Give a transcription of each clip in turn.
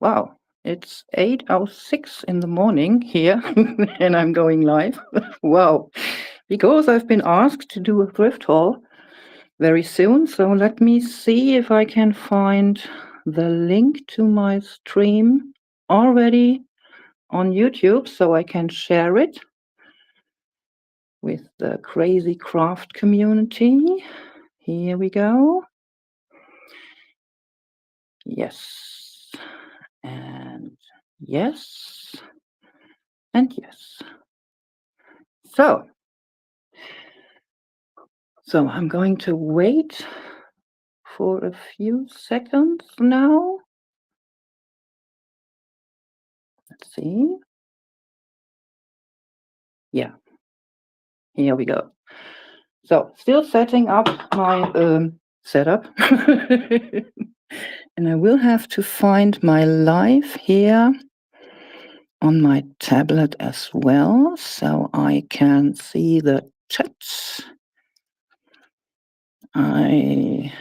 Wow, it's 8:06 in the morning here, and I'm going live. Wow, because I've been asked to do a thrift haul very soon. So let me see if I can find the link to my stream already on YouTube so I can share it with the crazy craft community. Here we go. Yes. And yes. And yes. So I'm going to wait for a few seconds now. Let's see. Yeah, here we go. So still setting up my setup. And I will have to find my live here on my tablet as well, so I can see the chats. I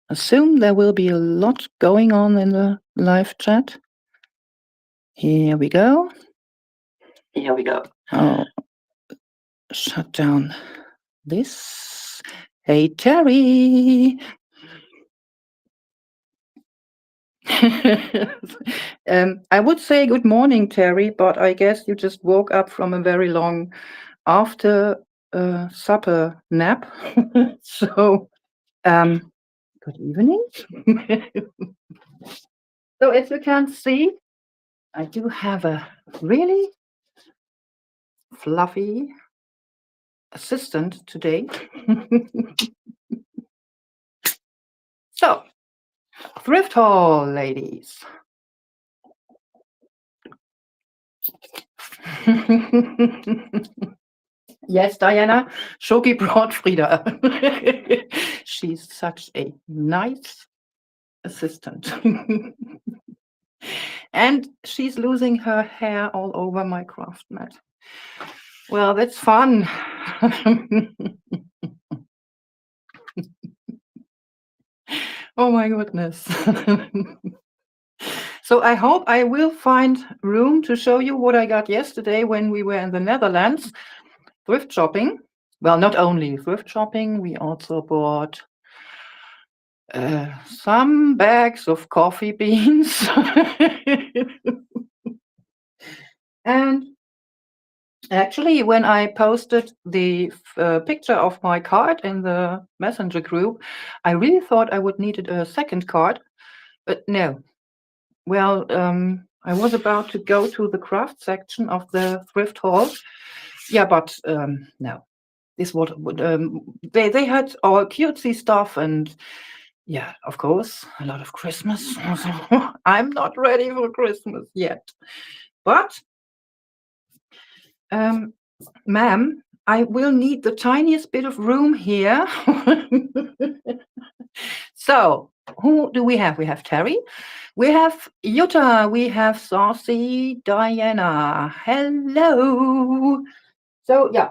assume there will be a lot going on in the live chat. Here we go. Here we go. Oh, shut down this. Hey, Terry. I would say good morning, Terry, but I guess you just woke up from a very long after supper nap. So, good evening. So as you can see, I do have a really fluffy assistant today. So, thrift haul, ladies. Yes, Diana, Shoki brought Frida. She's such a nice assistant. And she's losing her hair all over my craft mat. Well, that's fun. Oh my goodness. So I hope I will find room to show you what I got yesterday when we were in the Netherlands thrift shopping. Well, not only thrift shopping, we also bought some bags of coffee beans. And actually, when I posted the picture of my card in the messenger group, I really thought I would need a second card, but no. Well, I was about to go to the craft section of the thrift haul. Yeah, but no. This what they had all cutesy stuff, and yeah, of course, a lot of Christmas. I'm not ready for Christmas yet, but ma'am, I will need the tiniest bit of room here. So who do we have? We have Terry, we have Jutta, we have Saucy Diana. Hello. So yeah,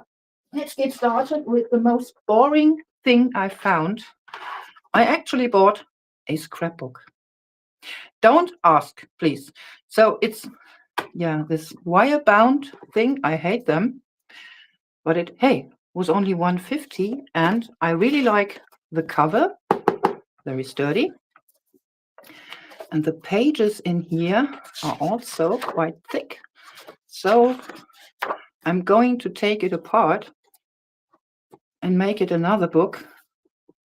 let's get started with the most boring thing I found. I actually bought a scrapbook. Don't ask, please. So it's, yeah, this wire-bound thing. I hate them. But it, hey, was only 150, and I really like the cover. Very sturdy. And the pages in here are also quite thick. So I'm going to take it apart and make it another book,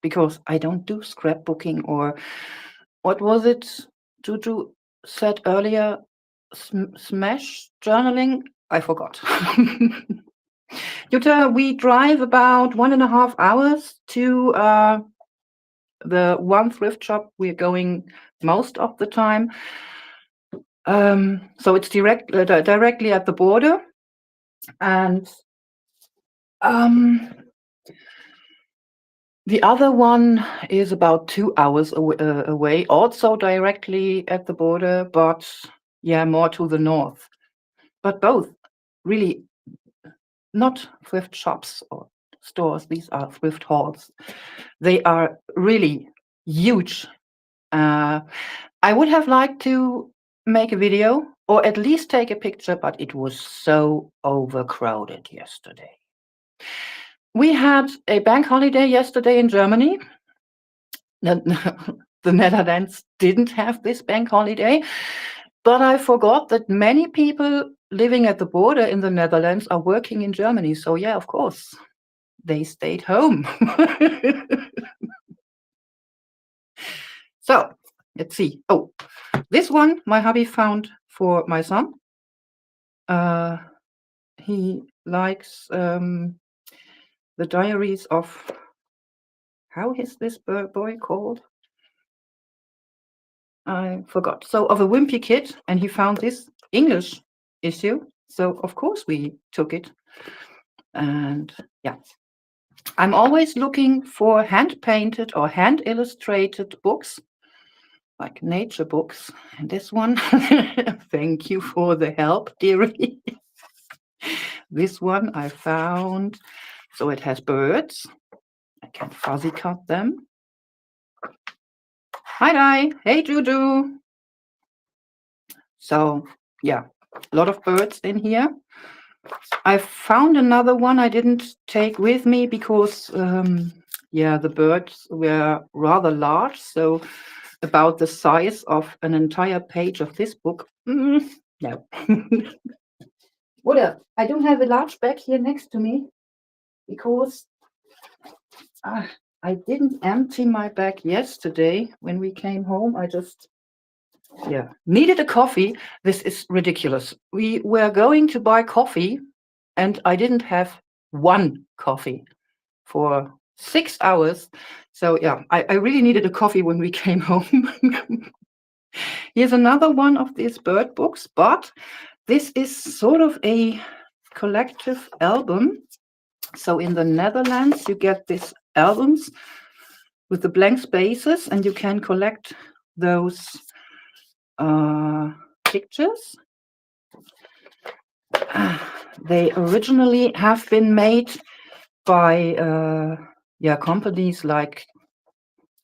because I don't do scrapbooking, or what was it Juju said earlier, smash journaling? I forgot. Jutta, we drive about 1.5 hours to the one thrift shop we're going most of the time. So it's directly at the border, and the other one is about 2 hours away, also directly at the border, but yeah, more to the north. But both really not thrift shops or stores. These are thrift hauls. They are really huge. I would have liked to make a video or at least take a picture, but it was so overcrowded yesterday. We had a bank holiday yesterday in Germany. The Netherlands didn't have this bank holiday, but I forgot that many people living at the border in the Netherlands are working in Germany. So yeah, of course, they stayed home. So let's see. Oh, this one my hubby found for my son. He likes the diaries of, how is this boy called? I forgot. So of a wimpy kid, and he found this English issue. So of course we took it. And yeah, I'm always looking for hand painted or hand illustrated books, like nature books. And this one, thank you for the help, dearie. This one I found. So it has birds. I can fuzzy cut them. Hi, hey, Juju. So yeah, a lot of birds in here. I found another one I didn't take with me because, yeah, the birds were rather large. So about the size of an entire page of this book. No. What else? I don't have a large bag here next to me because I didn't empty my bag yesterday when we came home. I just, yeah, needed a coffee. This is ridiculous. We were going to buy coffee and I didn't have one coffee for 6 hours. So yeah, I really needed a coffee when we came home. Here's another one of these bird books, but this is sort of a collective album. So in the Netherlands, you get these albums with the blank spaces, and you can collect those pictures. They originally have been made by companies like,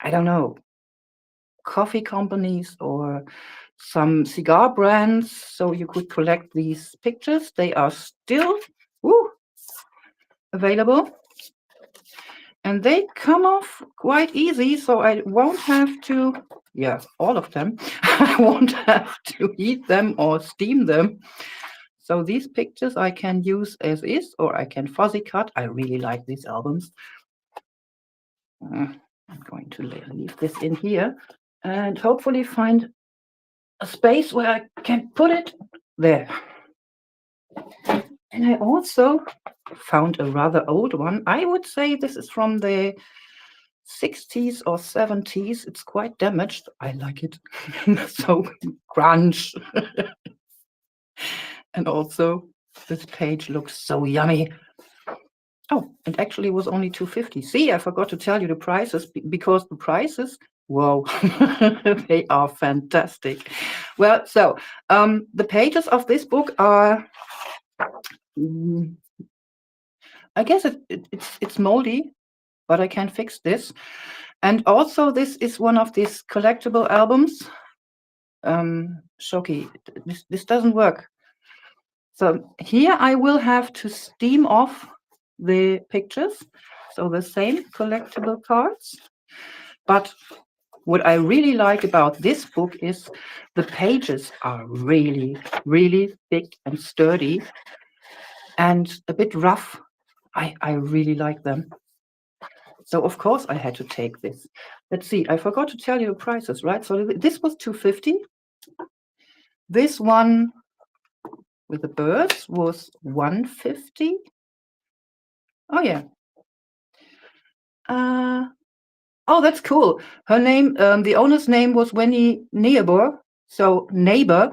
I don't know, coffee companies or some cigar brands. So you could collect these pictures. They are still available. And they come off quite easy, so I won't have to, all of them, I won't have to heat them or steam them. So these pictures I can use as is, or I can fuzzy cut. I really like these albums. I'm going to leave this in here and hopefully find a space where I can put it there. And I also found a rather old one. I would say this is from the 60s or 70s. It's quite damaged. I like it. So grunge. And also this page looks so yummy. Oh, it actually was only $2.50. See, I forgot to tell you the prices because the prices, whoa, they are fantastic. Well, so the pages of this book are, I guess it's moldy, but I can fix this. And also this is one of these collectible albums. Shocky, this doesn't work. So here I will have to steam off the pictures. So the same collectible cards. But what I really like about this book is the pages are really, really thick and sturdy and a bit rough. I really like them. So of course I had to take this. Let's see, I forgot to tell you the prices, right? So this was $2.50. This one with the birds was $1.50. Oh yeah. Oh, that's cool. Her name, the owner's name was Wendy Neubauer. So neighbor.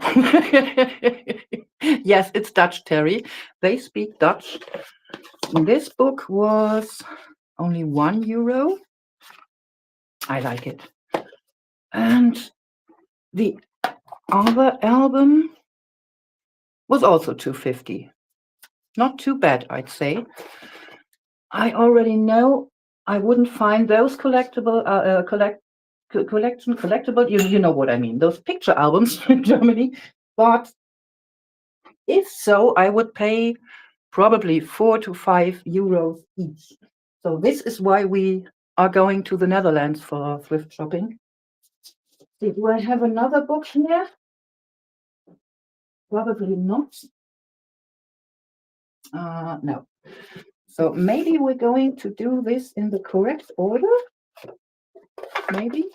Yes, it's Dutch, Terry. They speak Dutch. This book was only €1. I like it. And the other album was also $2.50. Not too bad, I'd say. I already know I wouldn't find those collectible collectible. You know what I mean, those picture albums in Germany. But if so, I would pay probably 4 to 5 euros each. So this is why we are going to the Netherlands for thrift shopping. Do I have another box here? Probably not. No. So maybe we're going to do this in the correct order. Maybe.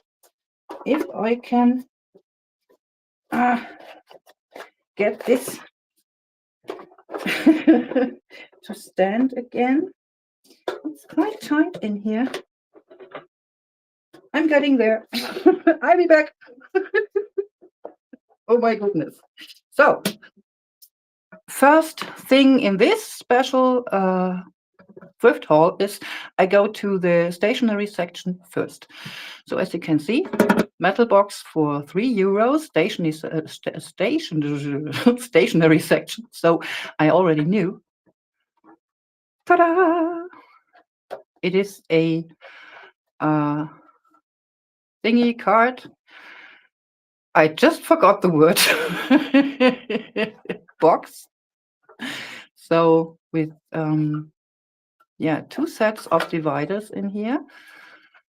If I can get this to stand again. It's quite tight in here. I'm getting there. I'll be back. Oh my goodness. So, first thing in this special thrift haul is I go to the stationery section first. So as you can see, metal box for 3 euros, stationery section. So I already knew. Ta-da! It is a thingy card. I just forgot the word. Box. So with 2 sets of dividers in here,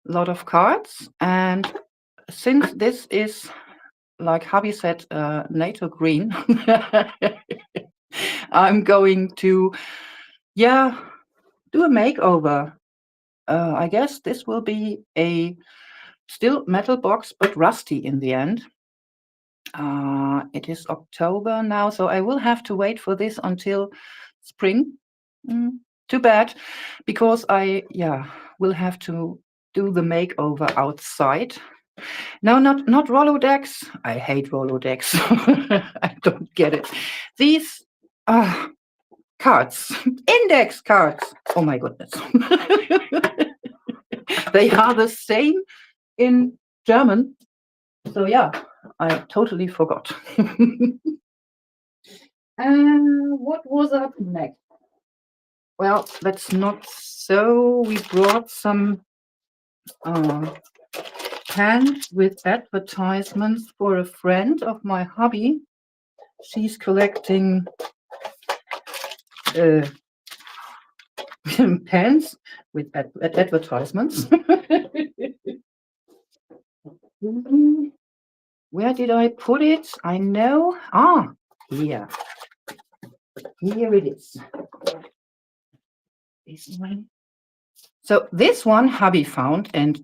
a lot of cards, and since this is, like hubby said, NATO green, I'm going to do a makeover. I guess this will be a still metal box, but rusty in the end. It is October now, so I will have to wait for this until spring. Too bad, because I will have to do the makeover outside. No, not Rolodecks. I hate Rolodecks. I don't get it. These cards, index cards. Oh my goodness. They are the same in German. So yeah, I totally forgot. And what was up next? Well, that's not so. We brought some pens with advertisements for a friend of my hubby. She's collecting pens with advertisements. Where did I put it? I know. Here. Here it is. This one. So this one hubby found, and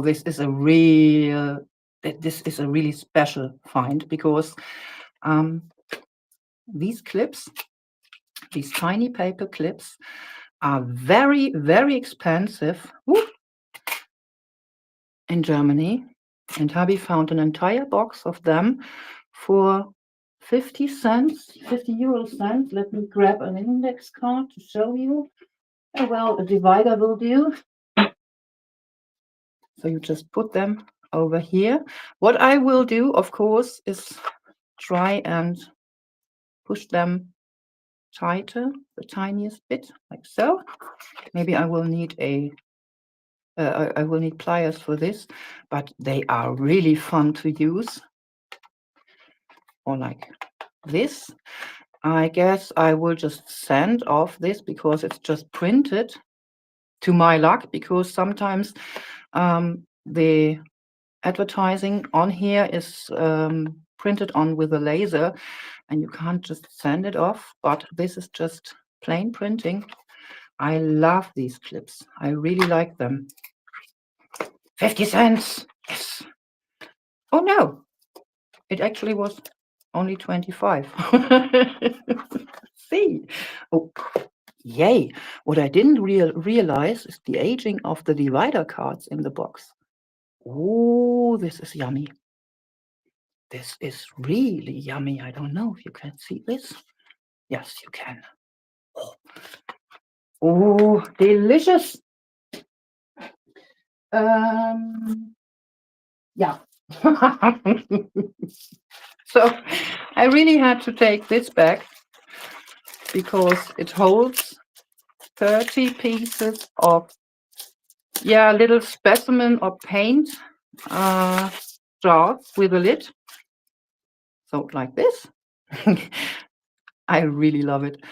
this is a really special find, because these clips, these tiny paper clips, are very, very expensive in Germany. And hubby found an entire box of them for 50 cents, 50 euro cents. Let me grab an index card to show you. Well, a divider will do. So you just put them over here. What I will do, of course, is try and push them tighter, the tiniest bit, like so. Maybe I will need I will need pliers for this, but they are really fun to use. Or like this. I guess I will just sand off this because it's just printed, to my luck, because sometimes the advertising on here is printed on with a laser and you can't just sand it off, but this is just plain printing. I love these clips. I really like them. 50 cents. Yes. Oh no, it actually was only 25. See. Oh, yay. What I didn't realize is the aging of the divider cards in the box. Oh, this is yummy. This is really yummy. I don't know if you can see this. Yes, you can. Oh, delicious. Yeah. So I really had to take this back because it holds 30 pieces of little specimen or paint jars with a lid. So like this. I really love it.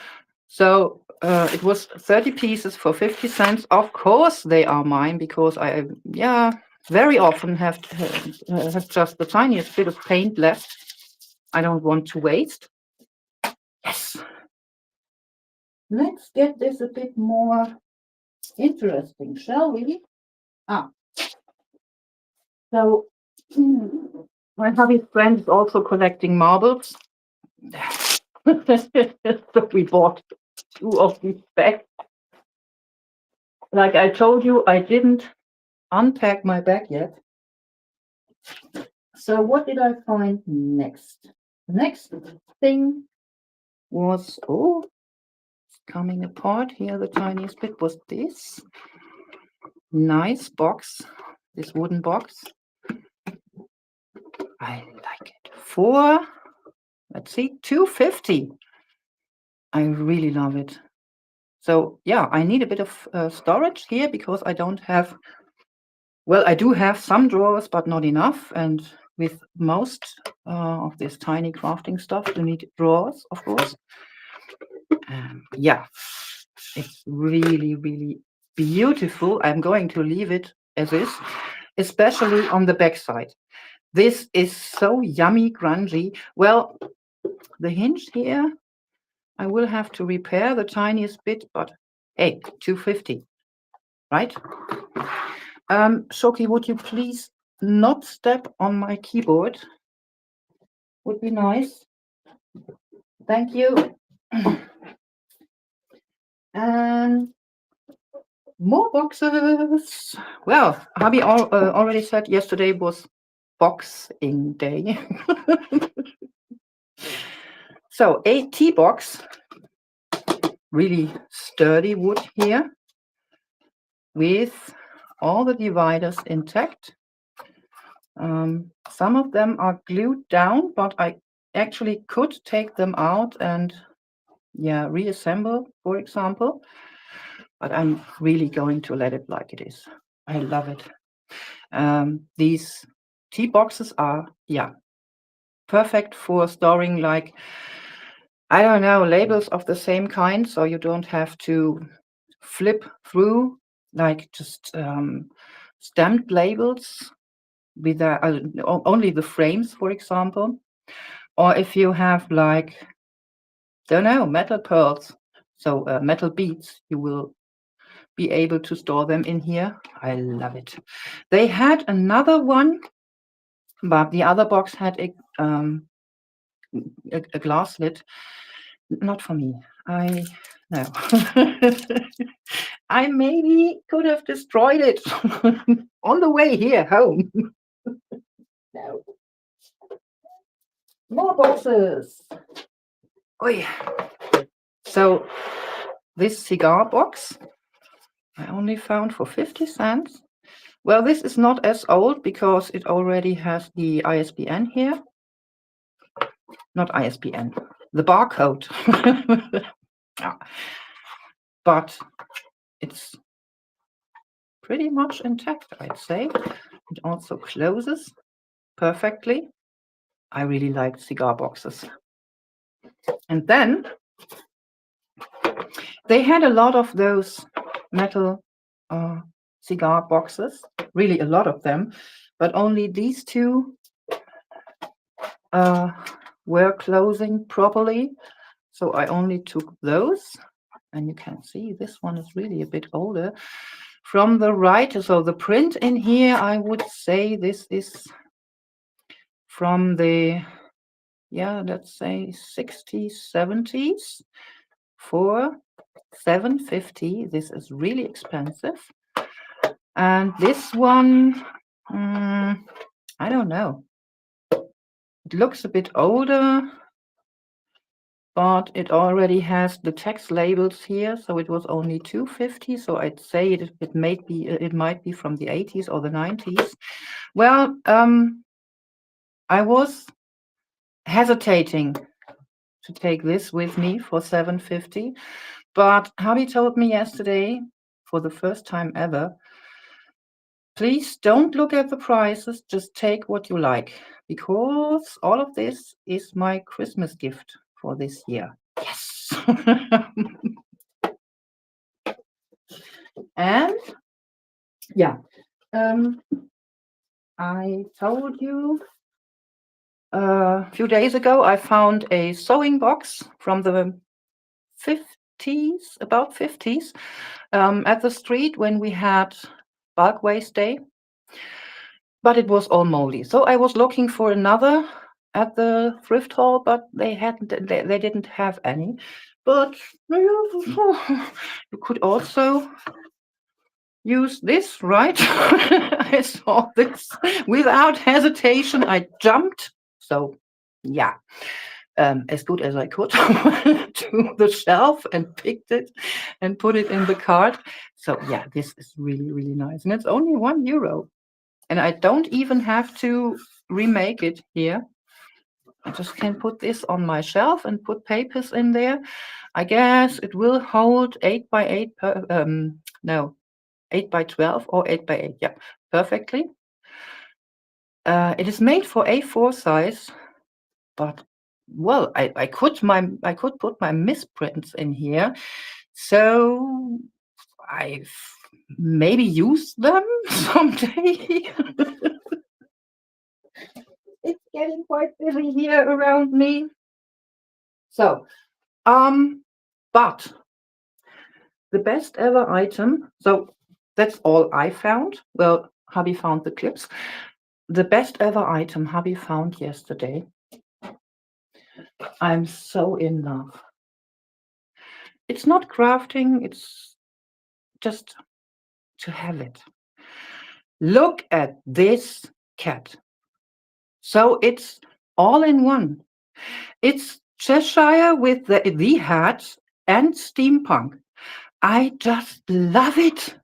So it was 30 pieces for 50 cents. Of course they are mine because I, very often have just the tiniest bit of paint left. I don't want to waste. Yes. Let's get this a bit more interesting, shall we? So my hubby's friend is also collecting marbles. So we bought 2 of these bags. Like I told you, I didn't unpack my bag yet. So what did I find next? The next thing was, oh, it's coming apart here. The tiniest bit was this nice box, this wooden box. I like it. For, let's see, $2.50. I really love it. So yeah, I need a bit of storage here because I don't have, well, I do have some drawers, but not enough. And with most of this tiny crafting stuff, you need drawers, of course. Yeah, it's really, really beautiful. I'm going to leave it as is, especially on the back side. This is so yummy, grungy. Well, the hinge here, I will have to repair the tiniest bit, but hey, $2.50, right? Shoki, would you please not step on my keyboard? Would be nice. Thank you. And more boxes. Well, hubby already said yesterday was Boxing Day. So a tea box, really sturdy wood here, with all the dividers intact. Some of them are glued down, but I actually could take them out and reassemble, for example. But I'm really going to let it like it is. I love it. These tea boxes are, perfect for storing, like, I don't know, labels of the same kind, so you don't have to flip through, like just stamped labels with only the frames, for example. Or if you have, like, don't know, metal pearls, so metal beads, you will be able to store them in here. I love it. They had another one, but the other box had a glass lid. Not for me. No. I maybe could have destroyed it on the way here home. No. More boxes. Oh yeah. So this cigar box I only found for 50 cents. Well, this is not as old because it already has the ISBN here. Not ISBN, the barcode. But it's pretty much intact, I'd say. It also closes perfectly. I really like cigar boxes. And then they had a lot of those metal cigar boxes, really a lot of them, but only these two were closing properly. So I only took those, and you can see this one is really a bit older. From the right, so the print in here, I would say this is from the, let's say 60s, 70s for $7.50. This is really expensive. And this one, I don't know. It looks a bit older, but it already has the text labels here, so it was only $2.50. So I'd say it might be from the 80s or the 90s. Well, I was hesitating to take this with me for $7.50, but hubby told me yesterday, for the first time ever, Please don't look at the prices, just take what you like, because all of this is my Christmas gift for this year. Yes. And yeah, I told you a few days ago I found a sewing box from the 50s, about 50s, at the street when we had bulk waste day, but it was all moldy. So I was looking for another at the thrift hall, but they didn't have any. But you could also use this, right? I saw this without hesitation. I jumped. So yeah, as good as I could to the shelf and picked it and put it in the cart. So yeah, this is really, really nice. And it's only €1. And I don't even have to remake it here. I just can put this on my shelf and put papers in there. I guess it will hold 8 by 8 no, 8 by 12 or 8 by 8. Yeah, perfectly. It is made for A4 size, but well, I could put my misprints in here, so I've maybe used them someday. It's getting quite busy here around me. So, but the best ever item. So that's all I found. Well, hubby found the clips. The best ever item hubby found yesterday. I'm so in love. It's not crafting, it's just to have it. Look at this cat. So it's all in one. It's Cheshire with the hat and steampunk. I just love it.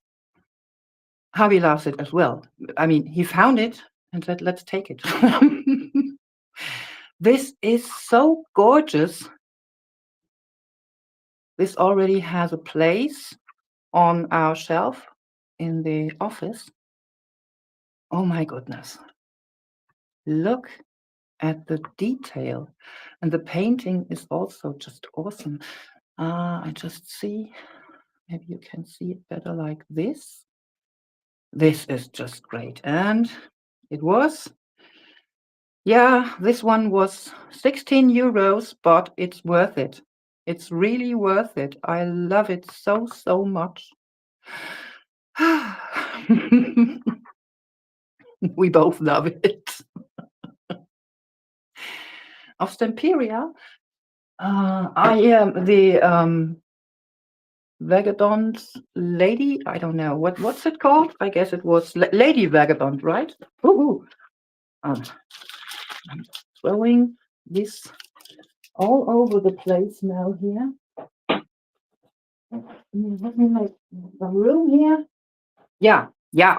Hubby loves it as well. I mean, he found it and said, let's take it. This is so gorgeous. This already has a place on our shelf in the office. Oh my goodness. Look at the detail. And the painting is also just awesome. I just see, maybe you can see it better like this. This is just great. And it was, yeah, this one was €16, but it's worth it. It's really worth it. I love it so, so much. We both love it. Of Stemperia, I am the Vagabond lady. I don't know what's it called. I guess it was Lady Vagabond, right? Ooh. I'm throwing this all over the place now here. Let me make the room here. Yeah,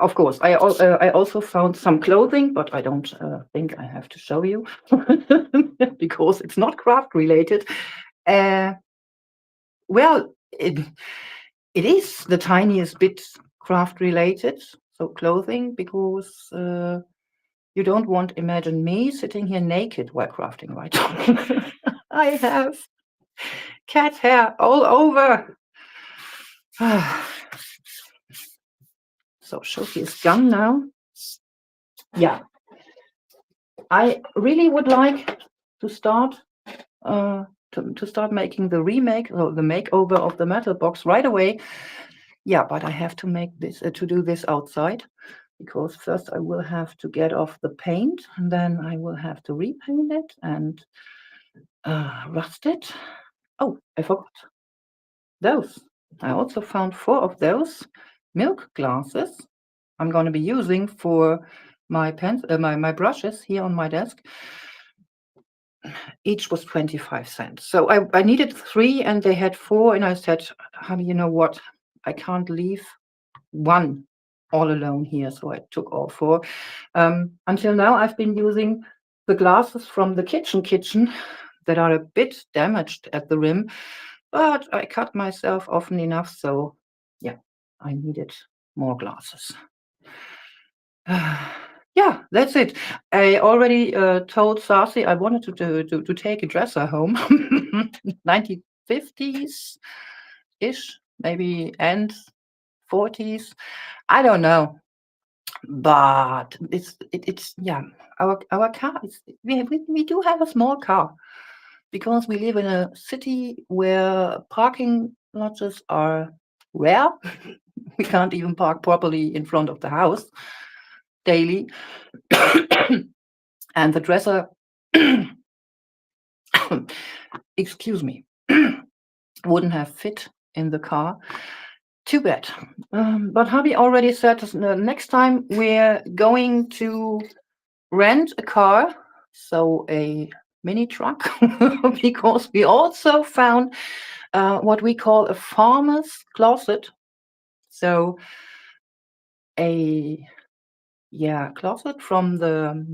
of course. I also found some clothing, but I don't think I have to show you because it's not craft related. Well, it is the tiniest bit craft related, so clothing, because you don't want to imagine me sitting here naked while crafting, right? I have cat hair all over. So Shoki is gone now. Yeah, I really would like to start to start making the remake or the makeover of the metal box right away. Yeah, but I have to make this to do this outside, because first I will have to get off the paint, and then I will have to repaint it and rust it. Oh, I forgot those. I also found 4 of those milk glasses I'm going to be using for my pens, my brushes here on my desk. Each was 25 cents. So I needed 3 and they had 4, and I said, honey, you know what? I can't leave one all alone here. So I took all 4. Until now, I've been using the glasses from the kitchen that are a bit damaged at the rim, but I cut myself often enough. So yeah, I needed more glasses. Yeah, that's it. I already told Sarsi I wanted to take a dresser home, 1950s ish, maybe end 40s. I don't know, but it's yeah. Our car is we do have a small car because we live in a city where parking lots are rare. We can't even park properly in front of the house daily. And the dresser, excuse me, wouldn't have fit in the car. Too bad. But hubby already said next time we're going to rent a car, so a mini truck, because we also found what we call a farmer's closet. So a closet from the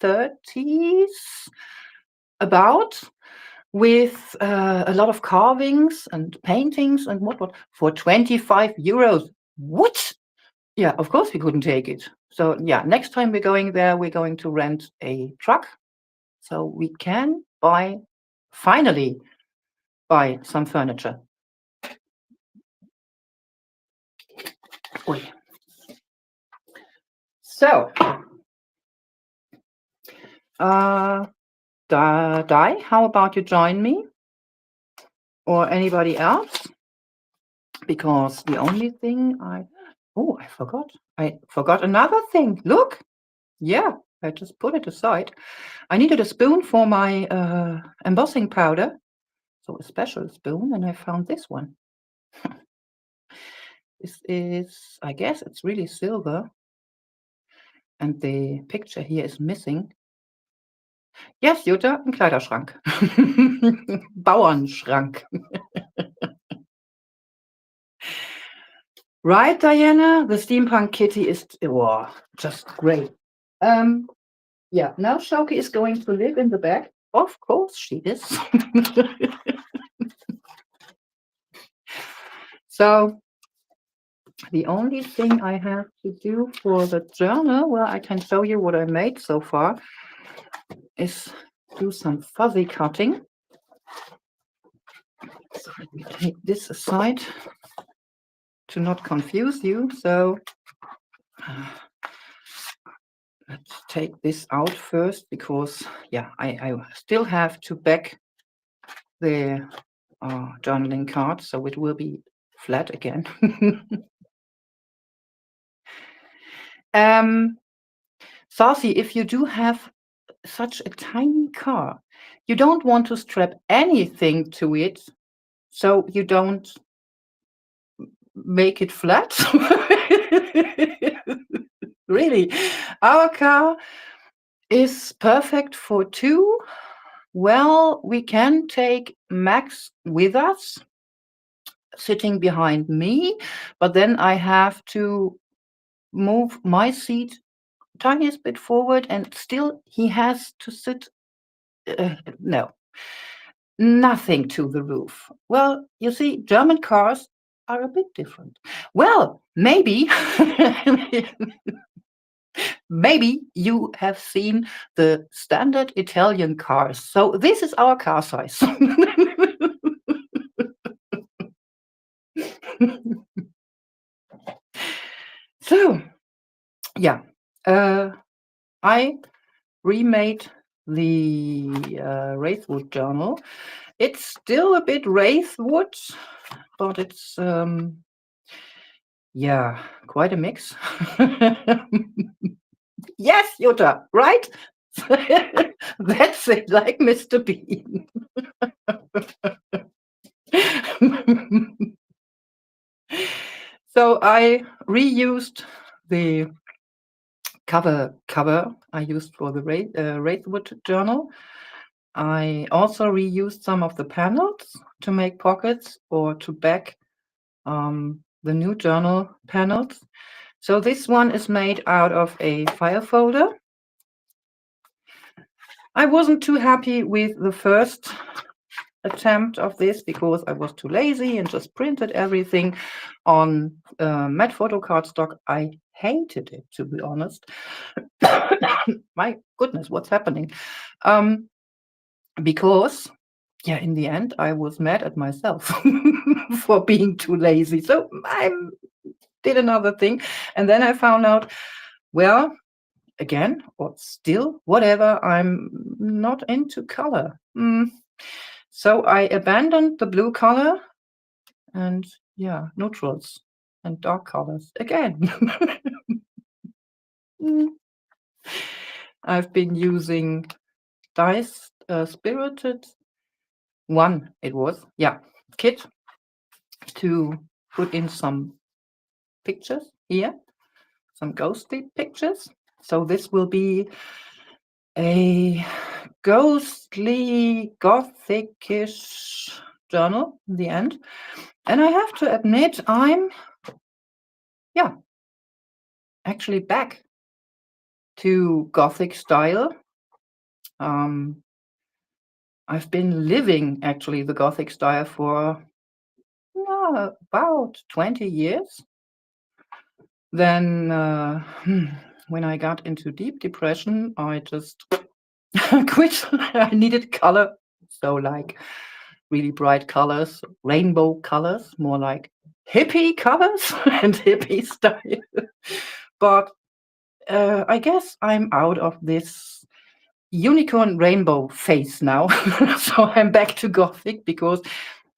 1930s, about, with a lot of carvings and paintings and what for 25 euros. What? Yeah, of course we couldn't take it. So yeah, next time we're going there, we're going to rent a truck so we can finally buy some furniture. Oi. So, Dai, how about you join me? Or anybody else? Because the only thing I forgot another thing. Look, yeah, I just put it aside. I needed a spoon for my embossing powder, so a special spoon, and I found this one. This is, I guess it's really silver, and the picture here is missing. Yes, Jutta, ein Kleiderschrank. Bauernschrank. Right, Diana? The steampunk kitty is just great. Yeah, now Shoki is going to live in the back. Of course she is. So the only thing I have to do for the journal, well, I can show you what I made so far, is do some fuzzy cutting. So let me take this aside to not confuse you. So let's take this out first, because yeah, I still have to back the journaling card, so it will be flat again. Saucy, if you do have such a tiny car, you don't want to strap anything to it, so you don't make it flat. Really, our car is perfect for two. Well, we can take Max with us, sitting behind me, but then I have to move my seat tiniest bit forward, and still he has to sit. No, nothing to the roof. Well, you see, German cars are a bit different. Well, maybe maybe you have seen the standard Italian cars. So this is our car size. So yeah, I remade the Wraithwood journal. It's still a bit Wraithwood, but it's yeah, quite a mix. Yes, Jutta, right? That's it, like Mr. Bean. So I reused the cover I used for the Wraithwood journal. I also reused some of the panels to make pockets or to back the new journal panels. So this one is made out of a file folder. I wasn't too happy with the first attempt of this because I was too lazy and just printed everything on matte photo cardstock. I hated it, to be honest. My goodness, what's happening? Because, yeah, in the end, I was mad at myself for being too lazy. So I did another thing. And then I found out, well, again, or still, whatever, I'm not into color. So I abandoned the blue color and, yeah, neutrals and dark colors again. I've been using Dice Spirited One, it was, yeah, kit to put in some pictures here, some ghostly pictures. So this will be a ghostly gothicish journal in the end. And I have to admit, I'm, yeah, actually back to Gothic style. I've been living actually the Gothic style for about 20 years. Then when I got into deep depression, I just quit. I needed color. So like really bright colors, rainbow colors, more like hippie colors and hippie style. But I guess I'm out of this unicorn rainbow phase now. So I'm back to Gothic because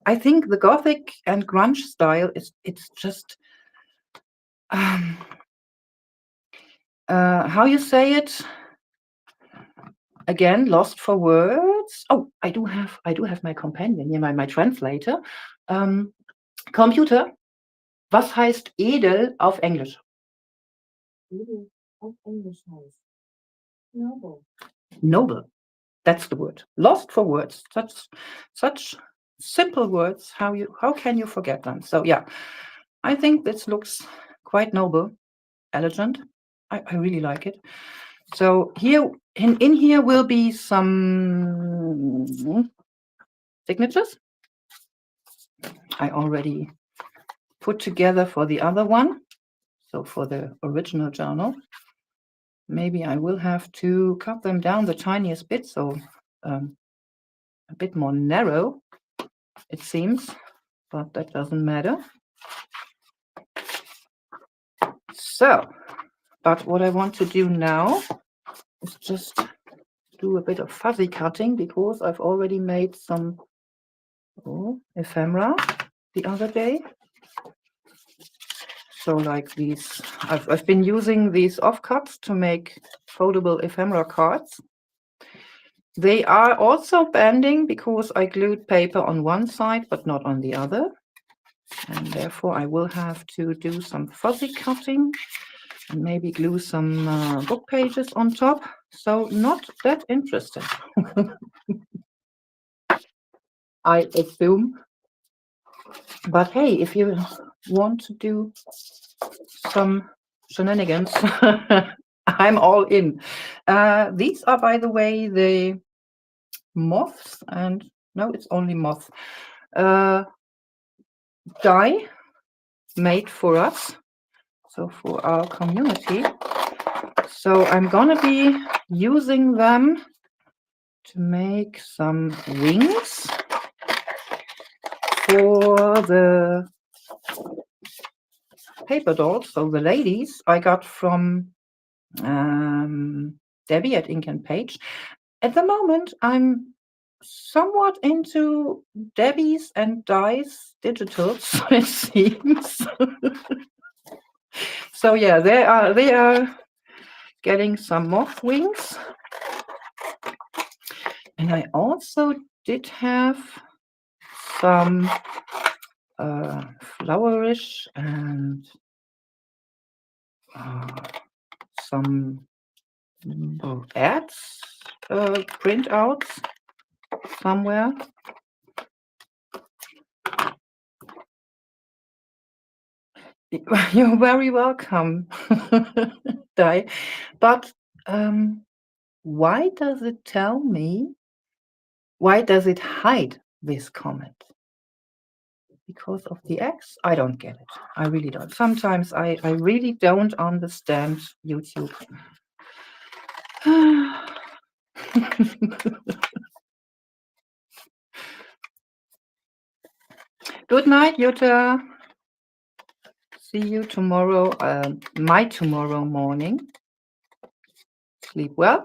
I think the Gothic and grunge style it's just how you say it again, lost for words. Oh, I do have my companion here, my translator. Computer, was heißt edel auf Englisch? Edel auf Englisch heißt noble. Noble. That's the word. Lost for words. Such simple words. How can you forget them? So yeah, I think this looks quite noble, elegant. I really like it. So here in here will be some signatures. I already put together for the other one. So for the original journal, maybe I will have to cut them down the tiniest bit, so a bit more narrow, it seems, but that doesn't matter. So, but what I want to do now is just do a bit of fuzzy cutting because I've already made some ephemera the other day. So like these, I've been using these offcuts to make foldable ephemera cards. They are also bending because I glued paper on one side but not on the other. And therefore I will have to do some fuzzy cutting and maybe glue some book pages on top. So not that interesting, I assume. But hey, if you want to do some shenanigans, I'm all in. These are, by the way, the moths, and no, it's only moth die made for us, so for our community. So I'm gonna be using them to make some wings for the paper dolls, so the ladies I got from Debbie at Ink and Page. At the moment, I'm somewhat into Debbie's and Dice digitals, it seems. So yeah, they are getting some moth wings. And I also did have some flowerish and some ads printouts somewhere. You're very welcome, Dai. But why does it tell me? Why does it hide this comment? because of the eggs? I don't get it. I really don't. Sometimes I really don't understand YouTube. Good night, Jutta. See you tomorrow, my tomorrow morning. Sleep well.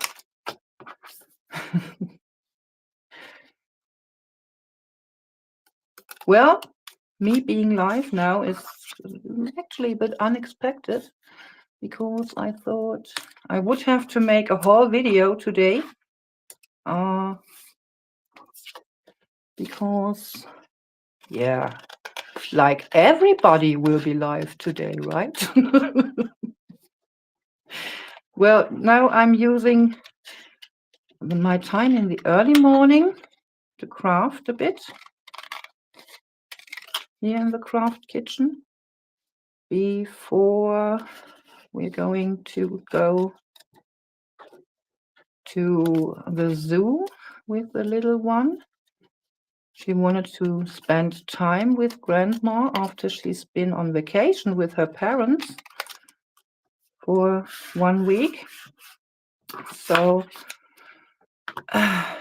Well, me being live now is actually a bit unexpected because I thought I would have to make a whole video today. Because, yeah, like everybody will be live today, right? Well, now I'm using my time in the early morning to craft a bit here in the craft kitchen before we're going to go to the zoo with the little one. She wanted to spend time with grandma after she's been on vacation with her parents for 1 week. So I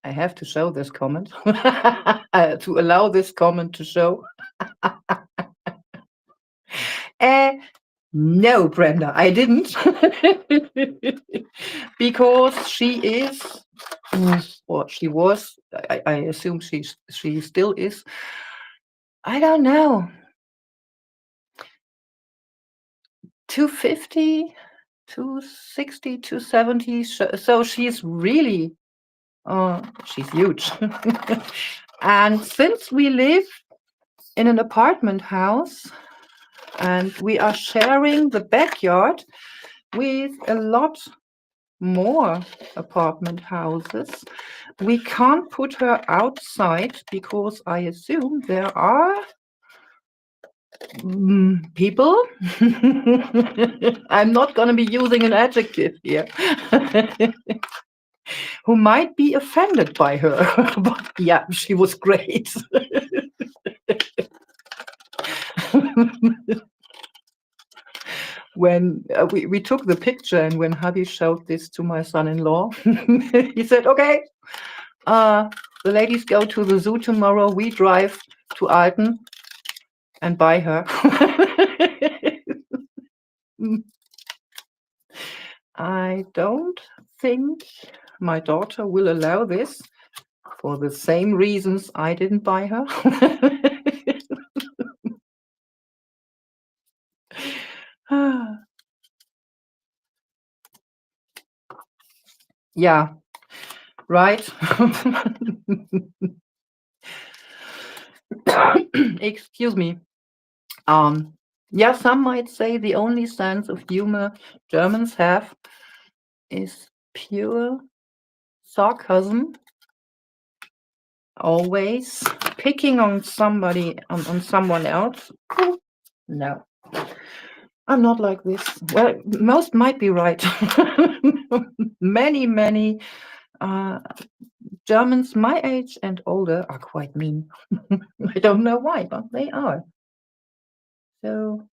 have to show this comment to allow this comment to show. No, Brenda, I didn't. Because she is, or she was, I assume she still is, I don't know, 250, 260, 270. So she's really, she's huge. And since we live in an apartment house and we are sharing the backyard with a lot more apartment houses, we can't put her outside because I assume there are people. I'm not going to be using an adjective here. Who might be offended by her. But yeah, she was great. When we took the picture and when hubby showed this to my son-in-law, he said, okay, the ladies go to the zoo tomorrow. We drive to Alton and buy her. I don't think my daughter will allow this for the same reasons I didn't buy her. Yeah, right. Excuse me. Yeah, some might say the only sense of humor Germans have is pure sarcasm, always picking on somebody, on someone else. No, I'm not like this. Well, most might be right. Many Germans my age and older are quite mean. I don't know why, but they are. So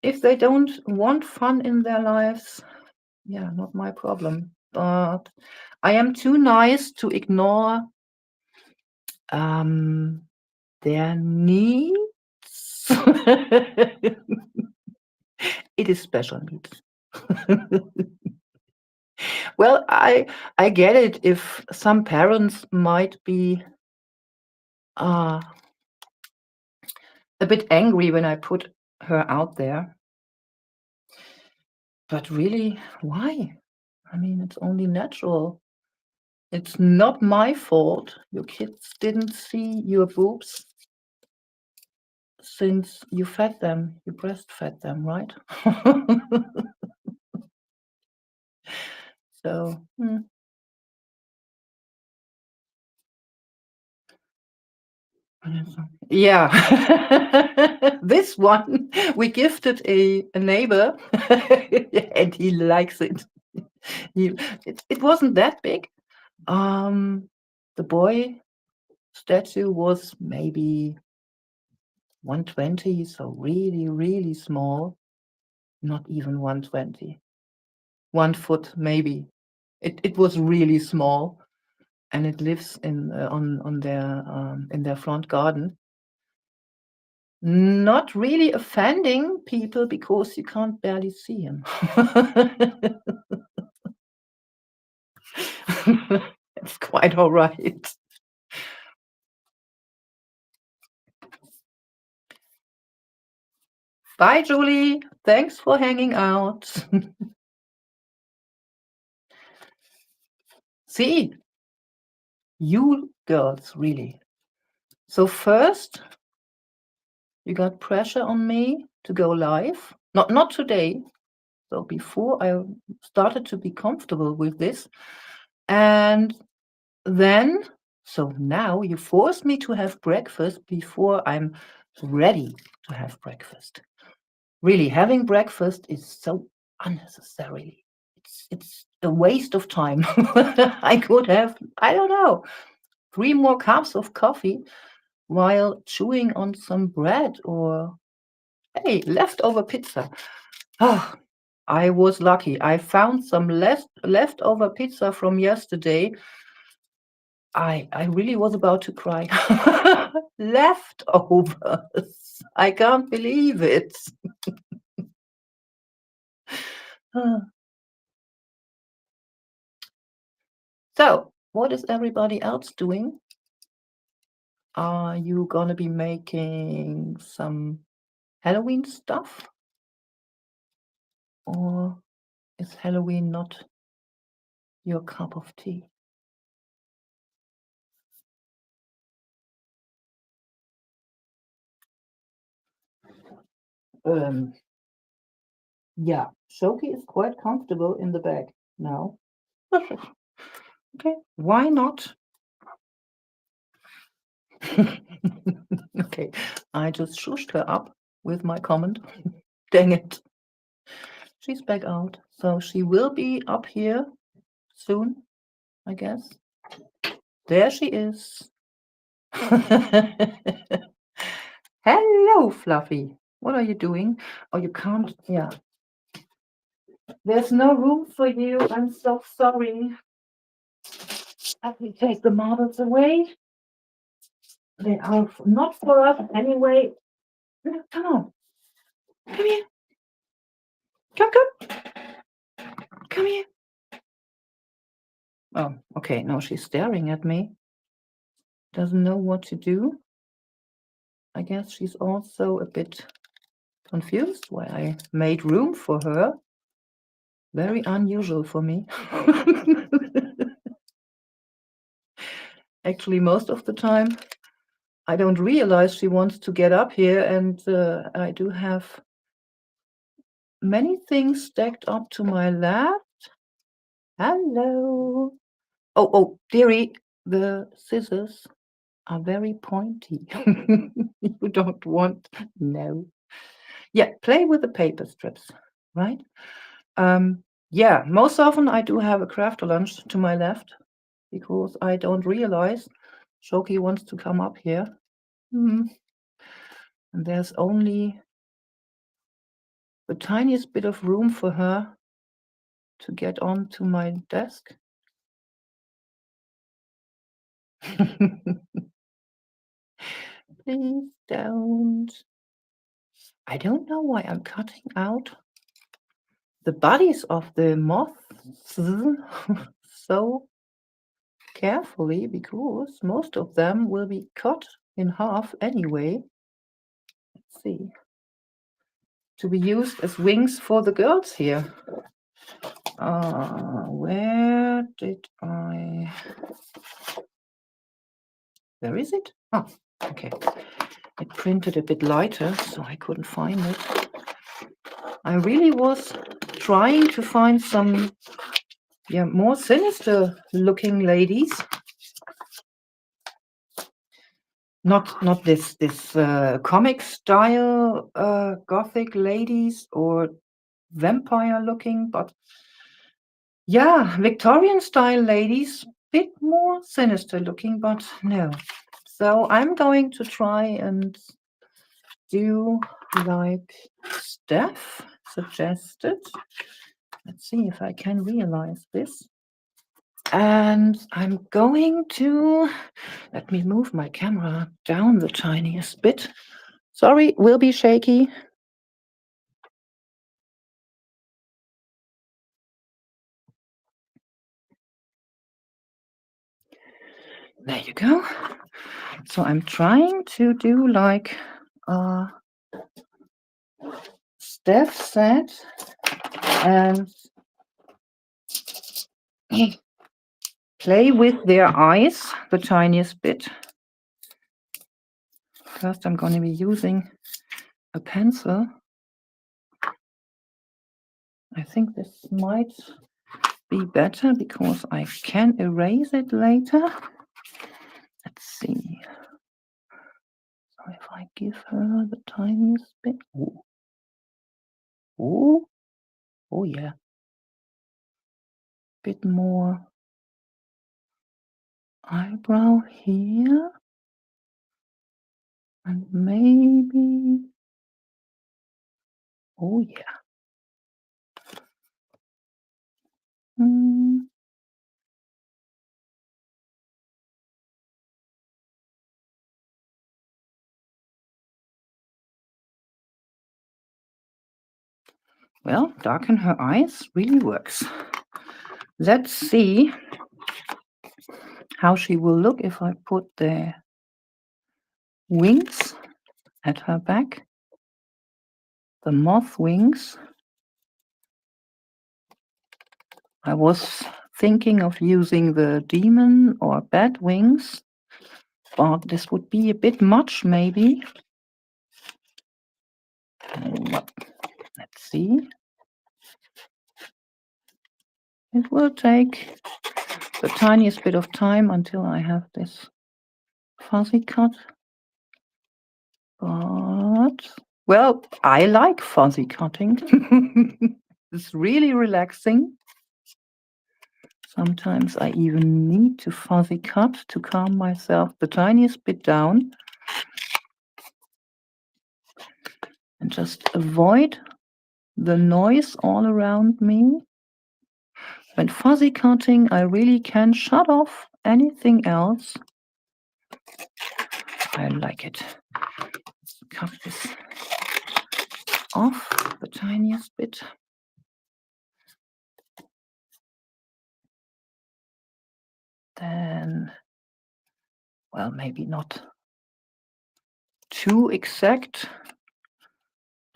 if they don't want fun in their lives, yeah, not my problem. But I am too nice to ignore their needs. It is special needs. Well, I get it if some parents might be a bit angry when I put her out there. But really, why? I mean, it's only natural. It's not my fault your kids didn't see your boobs since you fed them, you breastfed them, right? So, yeah. This one we gifted a neighbor and he likes it. It wasn't that big. The boy statue was maybe 120, so really, really small. Not even 120. 1 foot maybe. It was really small, and it lives on their in their front garden. Not really offending people because you can't barely see him. It's quite all right. Bye, Julie. Thanks for hanging out. See, you girls, really. So first, you got pressure on me to go live. Not today. So before I started to be comfortable with this. And then, so now you force me to have breakfast before I'm ready to have breakfast. Really, having breakfast is so unnecessary. It's a waste of time. I could have, I don't know, 3 more cups of coffee while chewing on some bread or, hey, leftover pizza. Oh, I was lucky. I found some leftover pizza from yesterday. I really was about to cry. Leftovers. I can't believe it. So, what is everybody else doing? Are you gonna be making some Halloween stuff? Or is Halloween not your cup of tea? Yeah, Shoki is quite comfortable in the bag now. Okay, why not? Okay, I just shushed her up with my comment. Dang it. She's back out. So she will be up here soon, I guess. There she is. Hello, Fluffy. What are you doing? Oh, you can't. Yeah. There's no room for you. I'm so sorry. Let me take the marbles away. They are not for us anyway. Come on. Come here. Come. Come here. Oh, okay. No, she's staring at me. Doesn't know what to do. I guess she's also a bit confused why I made room for her. Very unusual for me. Actually, most of the time, I don't realize she wants to get up here, and I do have many things stacked up to my left. Hello. Oh, dearie, the scissors are very pointy. You don't want, no. Yeah, play with the paper strips, right? Yeah, most often I do have a craft lunch to my left because I don't realize Shoki wants to come up here. And there's only the tiniest bit of room for her to get onto my desk. Please don't. I don't know why I'm cutting out the bodies of the moths so carefully because most of them will be cut in half anyway. Let's see. To be used as wings for the girls here. Where did I? Where is it? Oh, okay. It printed a bit lighter, so I couldn't find it. I really was trying to find some, more sinister looking ladies. Not this comic style gothic ladies or vampire looking, but yeah, Victorian style ladies, bit more sinister looking, but no. So I'm going to try and do like Steph suggested. Let's see if I can realize this. And I'm going to, let me move my camera down the tiniest bit. Sorry, will be shaky. There you go. So I'm trying to do like Steph said, and play with their eyes the tiniest bit. First, I'm going to be using a pencil. I think this might be better because I can erase it later. Let's see. So if I give her the tiniest bit. Oh, oh yeah. Bit more eyebrow here. And maybe, oh yeah. Well, darken her eyes really works. Let's see how she will look if I put the wings at her back, the moth wings. I was thinking of using the demon or bat wings, but this would be a bit much maybe. Let's see. It will take the tiniest bit of time until I have this fuzzy cut. But, well, I like fuzzy cutting. It's really relaxing. Sometimes I even need to fuzzy cut to calm myself the tiniest bit down and just avoid the noise all around me. When fuzzy cutting, I really can shut off anything else. I like it. Let's cut this off the tiniest bit. Then, well, maybe not too exact.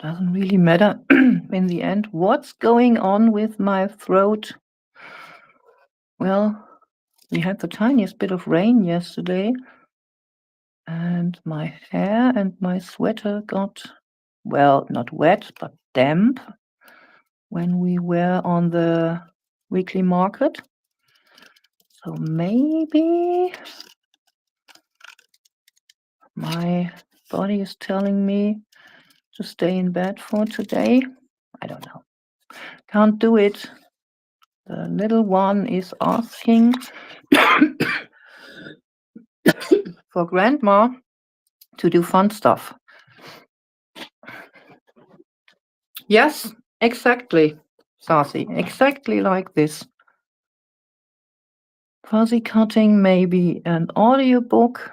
Doesn't really matter in the end. What's going on with my throat? Well, we had the tiniest bit of rain yesterday, and my hair and my sweater got, well, not wet, but damp when we were on the weekly market. So maybe my body is telling me to stay in bed for today. I don't know. Can't do it. The little one is asking for grandma to do fun stuff. Yes, exactly, Sassy. Exactly like this. Fuzzy cutting, maybe an audiobook.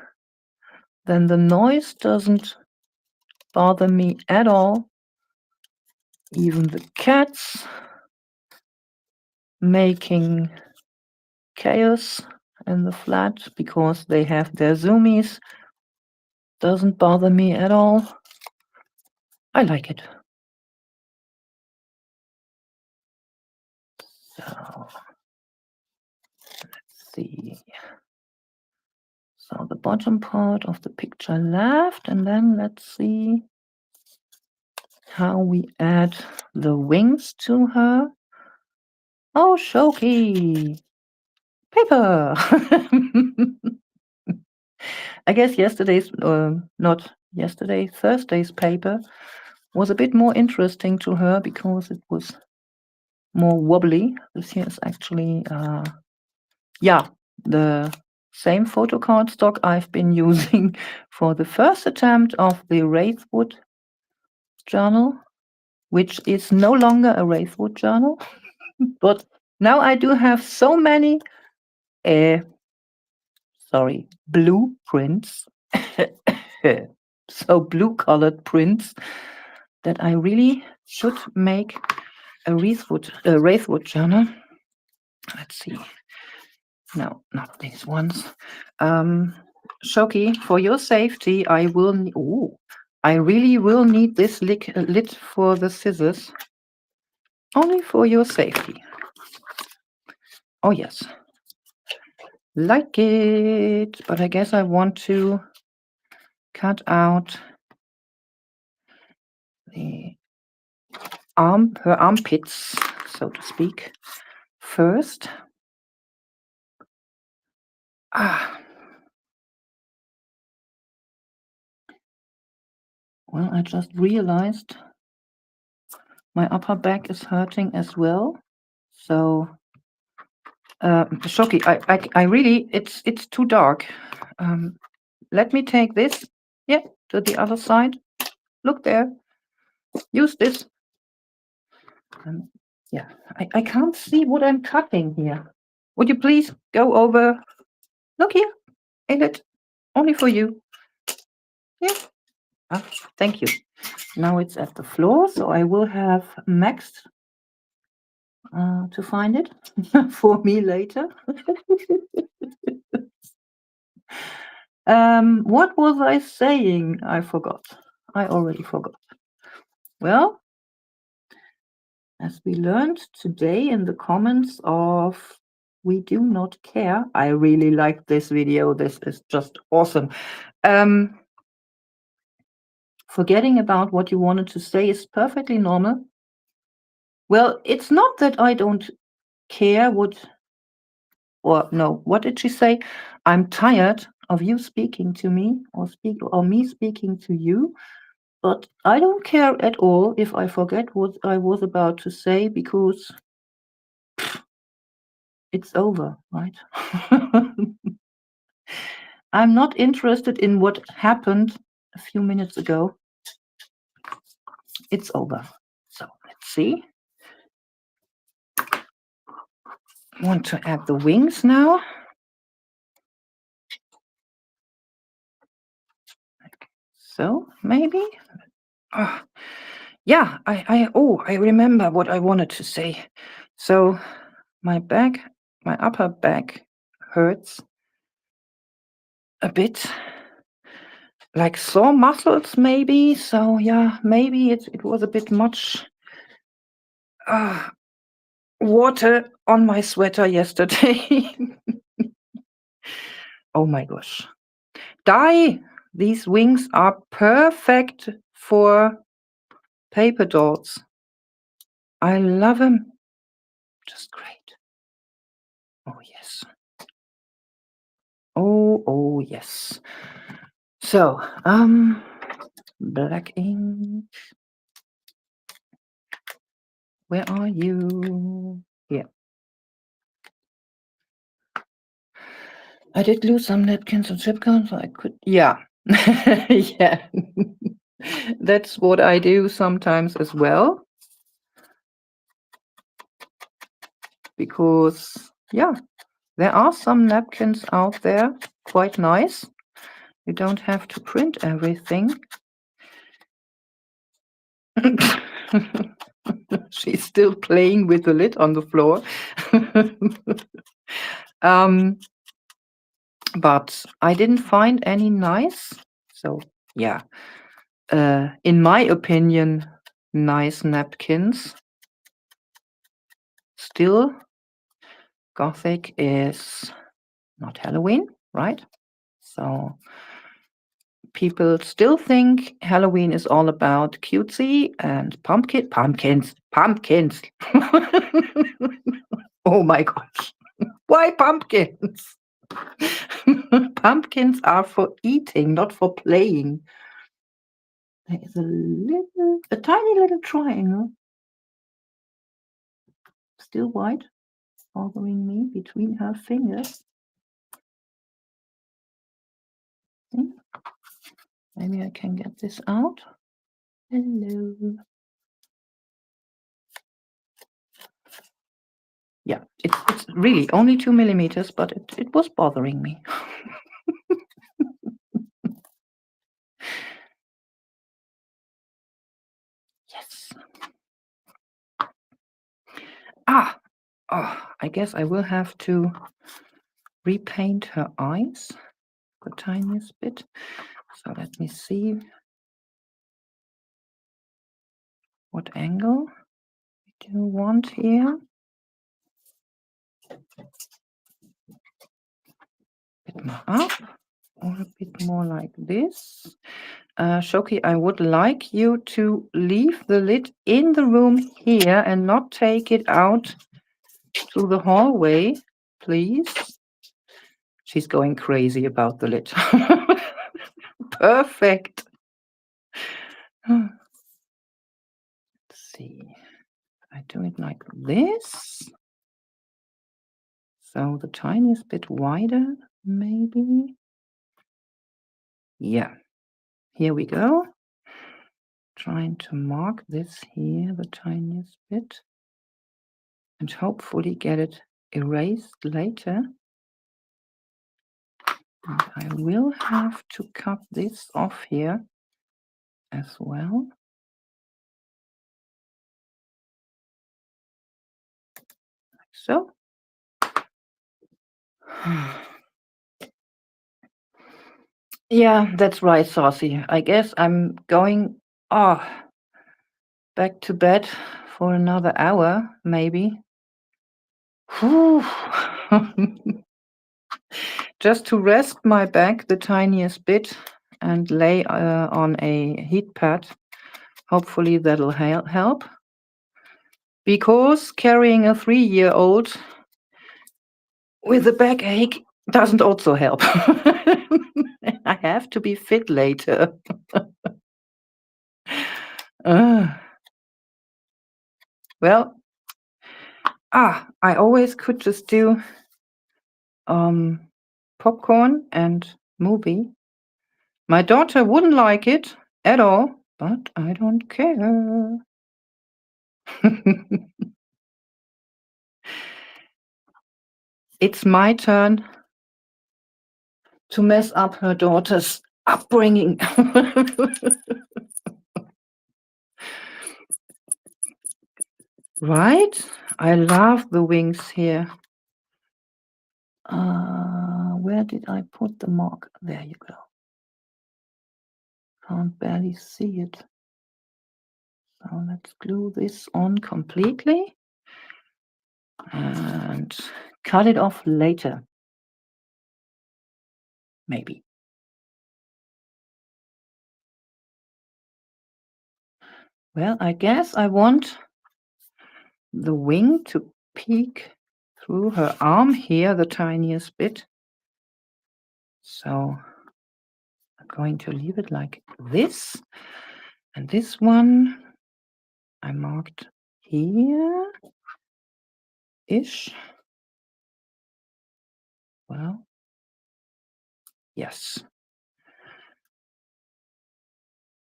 Then the noise doesn't bother me at all. Even the cats making chaos in the flat because they have their zoomies doesn't bother me at all. I like it. So let's see. So the bottom part of the picture left, and then let's see how we add the wings to her. Oh, Shoki! Paper! I guess yesterday's, not yesterday, Thursday's paper was a bit more interesting to her because it was more wobbly. This here is actually, yeah, the Same photo cardstock I've been using for the first attempt of the Wraithwood journal, which is no longer a Wraithwood journal. But now I do have so many blueprints, so blue-colored prints, that I really should make a Wraithwood journal. Let's see. No, not these ones. Shoki, for your safety, I really will need this lid for the scissors. Only for your safety. Oh yes. Like it, but I guess I want to cut out her armpits, so to speak, first. Well, I just realized my upper back is hurting as well. So, Shoki, I really, it's too dark. Let me take this, to the other side. Look there. Use this. Yeah, I can't see what I'm cutting here. Would you please go over? Look here, Elliot, only for you. Yeah. Thank you. Now it's at the floor, so I will have Max to find it for me later. What was I saying? I forgot. I already forgot. Well, as we learned today in the comments of We Do Not Care, I really like this video. This is just awesome. Forgetting about what you wanted to say is perfectly normal. Well, it's not that I don't care what did she say? I'm tired of you speaking to me or me speaking to you, but I don't care at all if I forget what I was about to say, because it's over, right? I'm not interested in what happened a few minutes ago. It's over. So let's see. I want to add the wings now. So maybe. Yeah, I remember what I wanted to say. So my upper back hurts a bit, like sore muscles maybe. So yeah, maybe it was a bit much water on my sweater yesterday. Oh my gosh. Dye! These wings are perfect for paper dolls. I love them. Just great. Oh yes. Oh yes. So, black ink. Where are you? Here. I did lose some napkins and chip cards, so I could. Yeah. Yeah. That's what I do sometimes as well. Because, yeah, there are some napkins out there, quite nice. You don't have to print everything. She's still playing with the lid on the floor. But I didn't find any nice. So, yeah. In my opinion, nice napkins. Still, Gothic is not Halloween, right? So people still think Halloween is all about cutesy and pumpkins. Oh my gosh. Why pumpkins? Pumpkins are for eating, not for playing. There is a tiny little triangle, still white, bothering me between her fingers. see. Maybe I can get this out. Hello. Yeah, it's really only 2 millimeters, but it was bothering me. Yes. Oh, I guess I will have to repaint her eyes the tiniest bit. So let me see what angle do you want here. A bit more up or a bit more like this. Shoki, I would like you to leave the lid in the room here and not take it out to the hallway, please. She's going crazy about the lid. Perfect. Let's see. I do it like this. So the tiniest bit wider, maybe. Yeah. Here we go. Trying to mark this here, the tiniest bit, and hopefully get it erased later. And I will have to cut this off here as well. Like so. Yeah, that's right, Saucy. I guess I'm going back to bed for another hour, maybe. Whew. Just to rest my back the tiniest bit and lay on a heat pad. Hopefully that'll help. Because carrying a 3-year-old with a backache doesn't also help. I have to be fit later. Well, I always could just do popcorn and movie. My daughter wouldn't like it at all, but I don't care. It's my turn to mess up her daughter's upbringing. Right? I love the wings here. Where did I put the mark? There you go. Can't barely see it. So let's glue this on completely and cut it off later. Maybe. Well, I guess I want the wing to peek through her arm here, the tiniest bit. So I'm going to leave it like this. And this one I marked here-ish. Well, yes.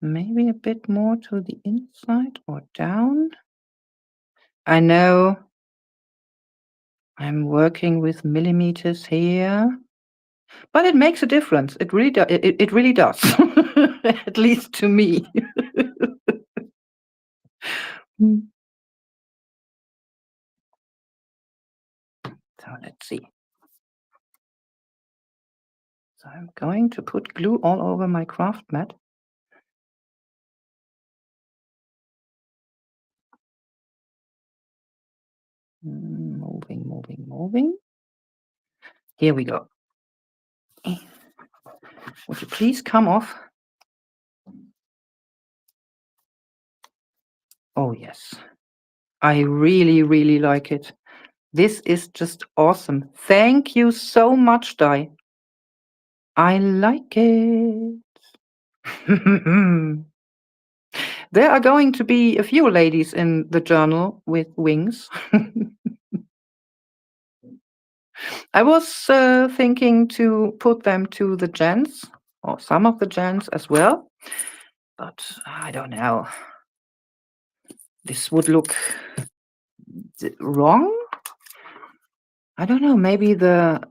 Maybe a bit more to the inside or down. I know I'm working with millimeters here, but it makes a difference. It really does. It really does, at least to me. So let's see. So I'm going to put glue all over my craft mat. Moving, moving, moving. Here we go. Would you please come off? Oh, yes. I really, really like it. This is just awesome. Thank you so much, Dai. I like it. There are going to be a few ladies in the journal with wings. I was thinking to put them to the gents or some of the gens as well. But I don't know. This would look wrong. I don't know. Maybe the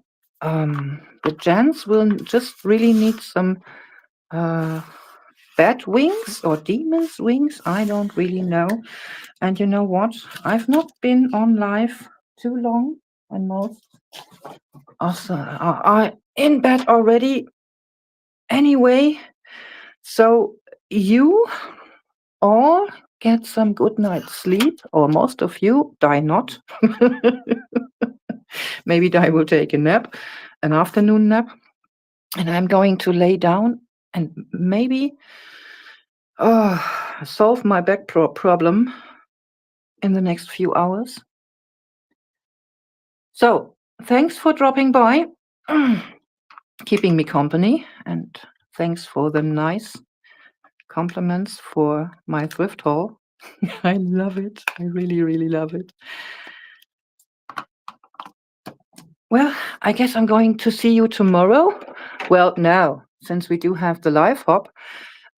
gens will just really need some bat wings or demon's wings. I don't really know. And you know what? I've not been on live too long, and most also are in bed already anyway. So you all get some good night's sleep, or most of you die not. Maybe Di will take a nap, an afternoon nap, and I'm going to lay down and maybe solve my back problem in the next few hours. So thanks for dropping by, keeping me company, and thanks for the nice compliments for my thrift haul. I love it. I really, really love it. Well, I guess I'm going to see you tomorrow. Well, now, since we do have the live hop,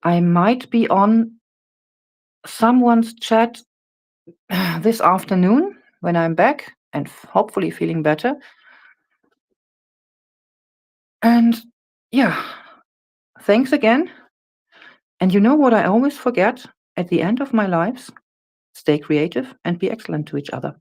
I might be on someone's chat this afternoon when I'm back and hopefully feeling better. And yeah, thanks again. And you know what I always forget at the end of my lives? Stay creative and be excellent to each other.